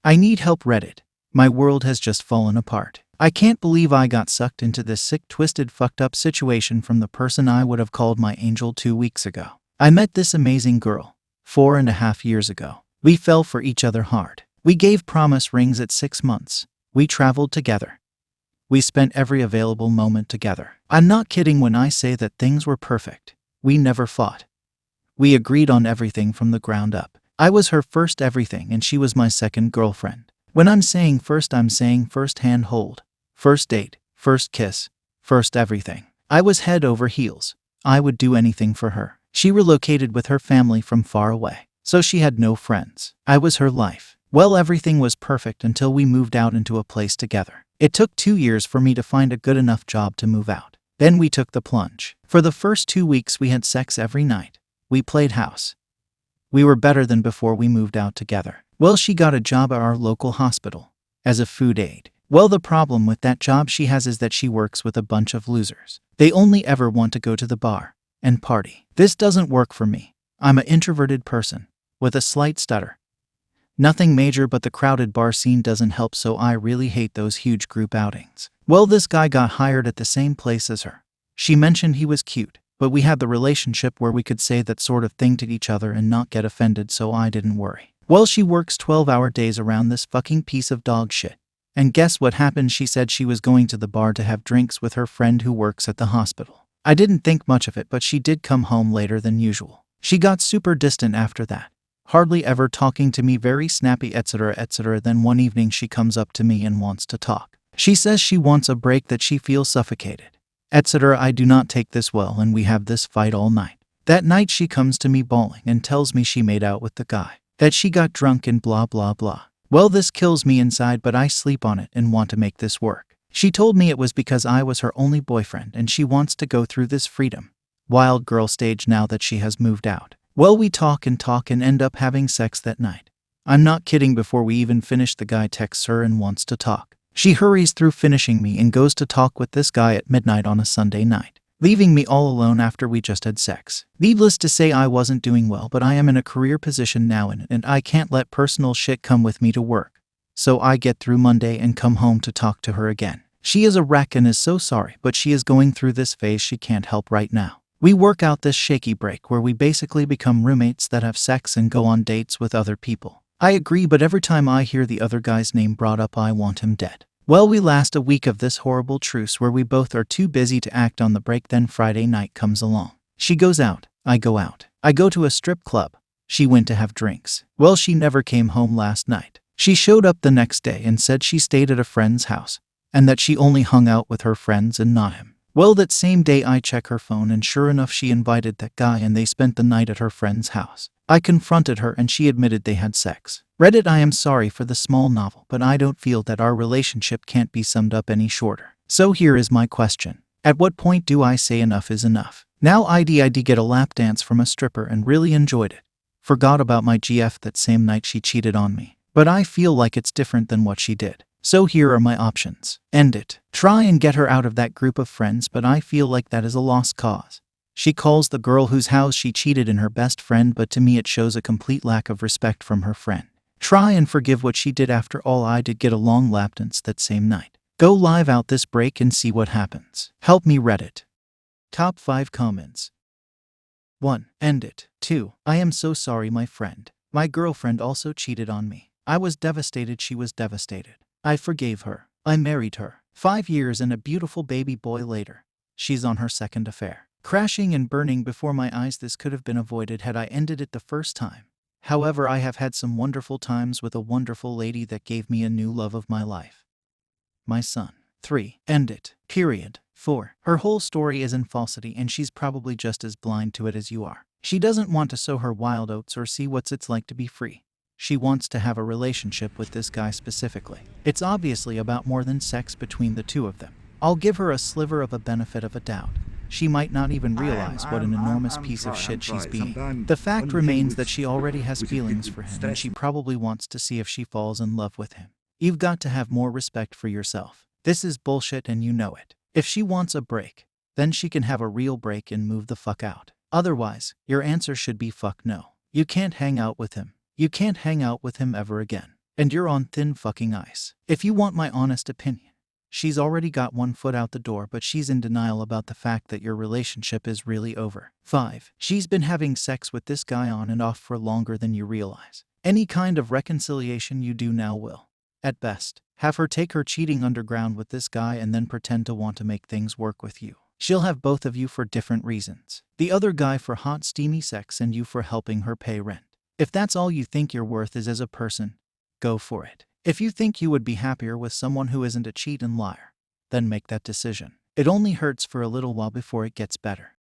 I need help, Reddit. My world has just fallen apart. I can't believe I got sucked into this sick, twisted, fucked up situation from the person I would have called my angel 2 weeks ago. I met this amazing girl 4.5 years ago. We fell for each other hard. We gave promise rings at 6 months. We traveled together. We spent every available moment together. I'm not kidding when I say that things were perfect. We never fought. We agreed on everything from the ground up. I was her first everything and she was my second girlfriend. When I'm saying first, I'm saying first hand hold, first date, first kiss, first everything. I was head over heels. I would do anything for her. She relocated with her family from far away, so she had no friends. I was her life. Well, everything was perfect until we moved out into a place together. It took 2 years for me to find a good enough job to move out. Then we took the plunge. For the first 2 weeks we had sex every night. We played house. We were better than before we moved out together. Well, she got a job at our local hospital as a food aide. Well, the problem with that job she has is that she works with a bunch of losers. They only ever want to go to the bar and party. This doesn't work for me. I'm an introverted person with a slight stutter. Nothing major, but the crowded bar scene doesn't help, so I really hate those huge group outings. Well, this guy got hired at the same place as her. She mentioned he was cute, but we had the relationship where we could say that sort of thing to each other and not get offended, so I didn't worry. Well, she works 12-hour days around this fucking piece of dog shit. And guess what happened? She said she was going to the bar to have drinks with her friend who works at the hospital. I didn't think much of it, but she did come home later than usual. She got super distant after that. Hardly ever talking to me, very snappy, etc., etc. Then one evening she comes up to me and wants to talk. She says she wants a break, that she feels suffocated, etc. I do not take this well, and we have this fight all night. That night she comes to me bawling and tells me she made out with the guy, that she got drunk and blah blah blah. Well, this kills me inside, but I sleep on it and want to make this work. She told me it was because I was her only boyfriend and she wants to go through this freedom, wild girl stage now that she has moved out. Well, we talk and end up having sex that night. I'm not kidding. Before we even finish, the guy texts her and wants to talk. She hurries through finishing me and goes to talk with this guy at midnight on a Sunday night, leaving me all alone after we just had sex. Needless to say, I wasn't doing well, but I am in a career position now and I can't let personal shit come with me to work. So I get through Monday and come home to talk to her again. She is a wreck and is so sorry, but she is going through this phase she can't help right now. We work out this shaky break where we basically become roommates that have sex and go on dates with other people. I agree, but every time I hear the other guy's name brought up, I want him dead. Well, we last a week of this horrible truce where we both are too busy to act on the break. Then Friday night comes along. She goes out. I go out. I go to a strip club. She went to have drinks. Well, she never came home last night. She showed up the next day and said she stayed at a friend's house and that she only hung out with her friends and not him. Well, that same day I check her phone and sure enough she invited that guy and they spent the night at her friend's house. I confronted her and she admitted they had sex. Reddit, I am sorry for the small novel, but I don't feel that our relationship can't be summed up any shorter. So here is my question. At what point do I say enough is enough? Now I did get a lap dance from a stripper and really enjoyed it. Forgot about my GF that same night she cheated on me. But I feel like it's different than what she did. So here are my options. End it. Try and get her out of that group of friends, but I feel like that is a lost cause. She calls the girl whose house she cheated in her best friend, but to me it shows a complete lack of respect from her friend. Try and forgive what she did. After all, I did get a long lap dance that same night. Go live out this break and see what happens. Help me, Reddit. Top 5 comments. 1. End it. 2. I am so sorry, my friend. My girlfriend also cheated on me. I was devastated. She was devastated. I forgave her. I married her. 5 years and a beautiful baby boy later, she's on her second affair. Crashing and burning before my eyes. This could have been avoided had I ended it the first time. However, I have had some wonderful times with a wonderful lady that gave me a new love of my life. My son. 3. End it. Period. 4. Her whole story is in falsity and she's probably just as blind to it as you are. She doesn't want to sow her wild oats or see what it's like to be free. She wants to have a relationship with this guy specifically. It's obviously about more than sex between the two of them. I'll give her a sliver of a benefit of a doubt. She might not even realize what an enormous piece of shit she's being. The fact remains that she already has feelings for him and she probably wants to see if she falls in love with him. You've got to have more respect for yourself. This is bullshit and you know it. If she wants a break, then she can have a real break and move the fuck out. Otherwise, your answer should be fuck no. You can't hang out with him. You can't hang out with him ever again. and you're on thin fucking ice. If you want my honest opinion, she's already got one foot out the door, but she's in denial about the fact that your relationship is really over. 5. She's been having sex with this guy on and off for longer than you realize. Any kind of reconciliation you do now will, at best, have her take her cheating underground with this guy and then pretend to want to make things work with you. She'll have both of you for different reasons. The other guy for hot steamy sex and you for helping her pay rent. If that's all you think your worth is as a person, go for it. If you think you would be happier with someone who isn't a cheat and liar, then make that decision. It only hurts for a little while before it gets better.